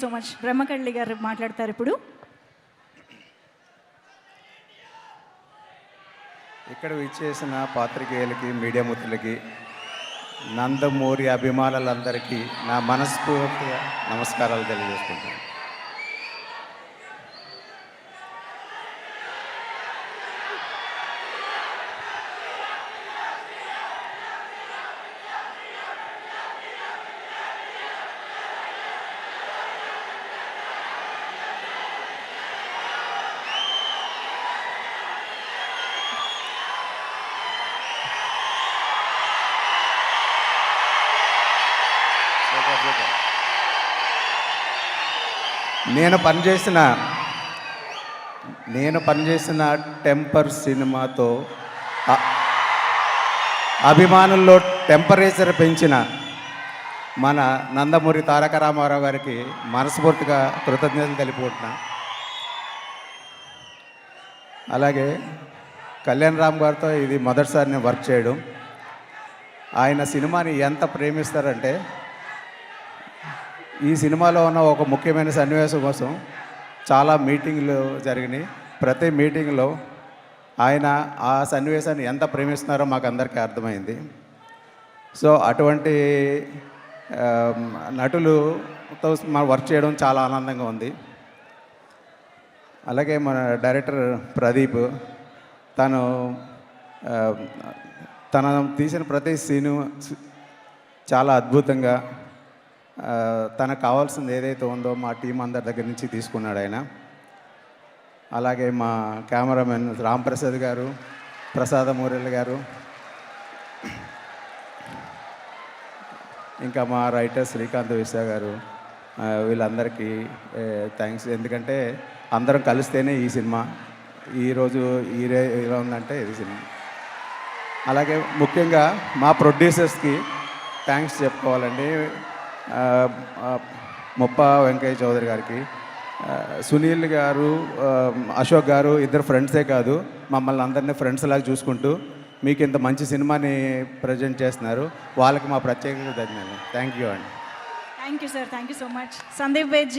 So much. బ్రహ్మకళ్ళి గారు మాట్లాడతారు ఇప్పుడు. ఇక్కడ విచ్చేసిన పాత్రికేయులకి, మీడియా మిత్రులకి, నందమూరి అభిమానులందరికీ నా మనస్ఫూర్తిగా నమస్కారాలు తెలియజేసుకుంటాను. నేను పనిచేసిన టెంపర్ సినిమాతో అభిమానుల్లో టెంపరేచర్ పెంచిన మన నందమూరి తారక రామారావు గారికి మనస్ఫూర్తిగా కృతజ్ఞతలు తెలుపుకుంటున్నా. అలాగే కళ్యాణ్ రామ్ గారితో ఇది మొదటిసారి నేను వర్క్ చేయడం. ఆయన సినిమాని ఎంత ప్రేమిస్తారంటే, ఈ సినిమాలో ఉన్న ఒక ముఖ్యమైన సన్నివేశం కోసం చాలా మీటింగ్లు జరిగినాయి. ప్రతి మీటింగ్లో ఆయన ఆ సన్నివేశాన్ని ఎంత ప్రేమిస్తున్నారో మాకు అందరికీ అర్థమైంది. సో అటువంటి నటులతో మనం వర్క్ చేయడం చాలా ఆనందంగా ఉంది. అలాగే మన డైరెక్టర్ ప్రదీప్, తన తీసిన ప్రతి సీను చాలా అద్భుతంగా తనకు కావాల్సింది ఏదైతే ఉందో మా టీం అందరి దగ్గర నుంచి తీసుకున్నాడు ఆయన. అలాగే మా కెమెరామెన్ రామ్ ప్రసాద్ గారు, ప్రసాదమూర్తి గారు, ఇంకా మా రైటర్ శ్రీకాంత్ విశ్వ గారు, వీళ్ళందరికీ థ్యాంక్స్. ఎందుకంటే అందరం కలిస్తేనే ఈ సినిమా ఈరోజు ఇలా ఉందంటే ఇది సినిమా. అలాగే ముఖ్యంగా మా ప్రొడ్యూసర్స్కి థ్యాంక్స్ చెప్పుకోవాలండి. ముప్ప వెంకయ్య చౌదరి గారికి, సునీల్ గారు, అశోక్ గారు, ఇద్దరు ఫ్రెండ్సే కాదు మమ్మల్ని అందరినీ ఫ్రెండ్స్ లాగా చూసుకుంటూ మీకు ఇంత మంచి సినిమాని ప్రజెంట్ చేస్తున్నారు. వాళ్ళకి మా ప్రత్యేకంగా ధన్యవాదాలు. థ్యాంక్ యూ అండి. Thank you sir. Thank you so much. Sandeep veg.